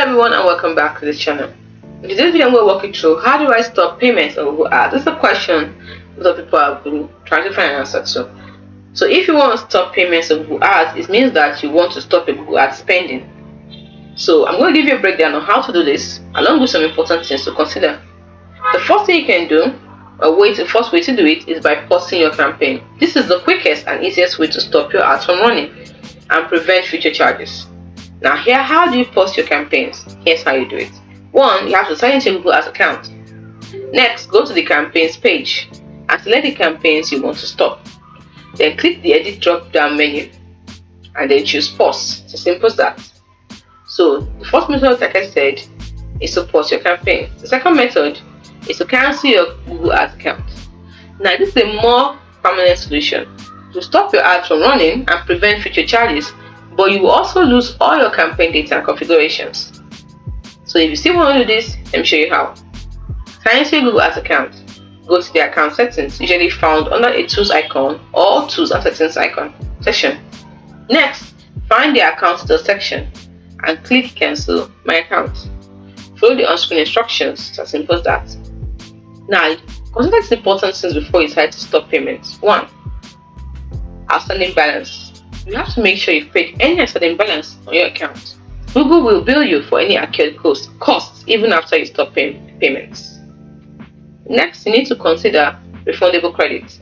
everyone and welcome back to the channel. In today's video I'm going to walk you through how do I stop payments on Google Ads. This is a question a lot of people have been trying to find an answer to. So if you want to stop payments on Google Ads, it means that you want to stop your Google Ads spending. So I'm going to give you a breakdown on how to do this along with some important things to consider. The first thing you can do, the first way to do it is by pausing your campaign. This is the quickest and easiest way to stop your ads from running and prevent future charges. Now here, how do you pause your campaigns? Here's how you do it. 1. You have to sign into your Google Ads account. Next, go to the campaigns page and select the campaigns you want to stop. Then click the edit drop down menu and then choose pause. It's as simple as that. So the first method, like I said, is to pause your campaign. The second method is to cancel your Google Ads account. Now this is a more permanent solution to stop your ads from running and prevent future charges, but you will also lose all your campaign data and configurations. So if you still want to do this, let me show you how. Sign into your Google Ads account. Go to the account settings, usually found under a tools icon or tools and settings icon section. Next, find the account details section and click cancel my account. Follow the on-screen instructions. It's as simple as that. Now, consider these important things before you decide to stop payments. 1. Outstanding balance. You have to make sure you've paid any outstanding balance on your account. Google will bill you for any accrued costs even after you stop paying payments. Next, you need to consider refundable credit.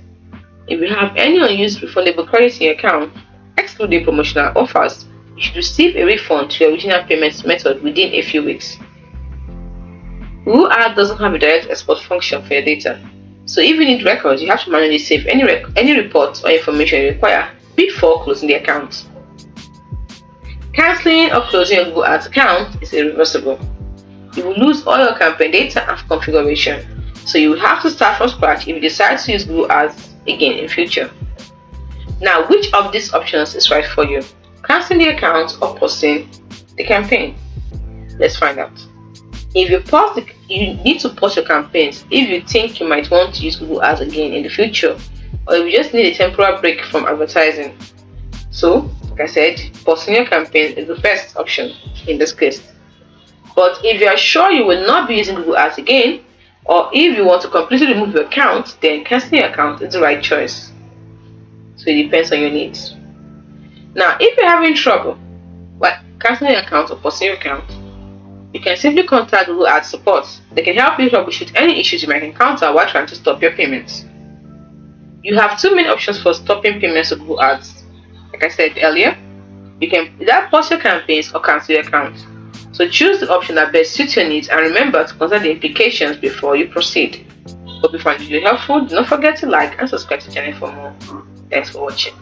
If you have any unused refundable credit in your account, excluding promotional offers, you should receive a refund to your original payment method within a few weeks. Google Ads doesn't have a direct export function for your data, so if you need records, you have to manually save any reports or information you require before closing the account. Cancelling or closing your Google Ads account is irreversible. You will lose all your campaign data and configuration, so you will have to start from scratch if you decide to use Google Ads again in future. Now, which of these options is right for you? Cancelling the account or pausing the campaign? Let's find out. If you need to pause your campaigns if you think you might want to use Google Ads again in the future, or if you just need a temporary break from advertising. So, like I said, pausing your campaign is the best option in this case. But if you are sure you will not be using Google Ads again, or if you want to completely remove your account, then canceling your account is the right choice. So it depends on your needs. Now, if you're having trouble with canceling your account or pausing your account, you can simply contact Google Ads support. They can help you troubleshoot any issues you might encounter while trying to stop your payments. You have two main options for stopping payments with Google Ads. Like I said earlier, you can either pause your campaigns or cancel your account. So choose the option that best suits your needs and remember to consider the implications before you proceed. Hope you find the video helpful. Do not forget to like and subscribe to the channel for more. Thanks for watching.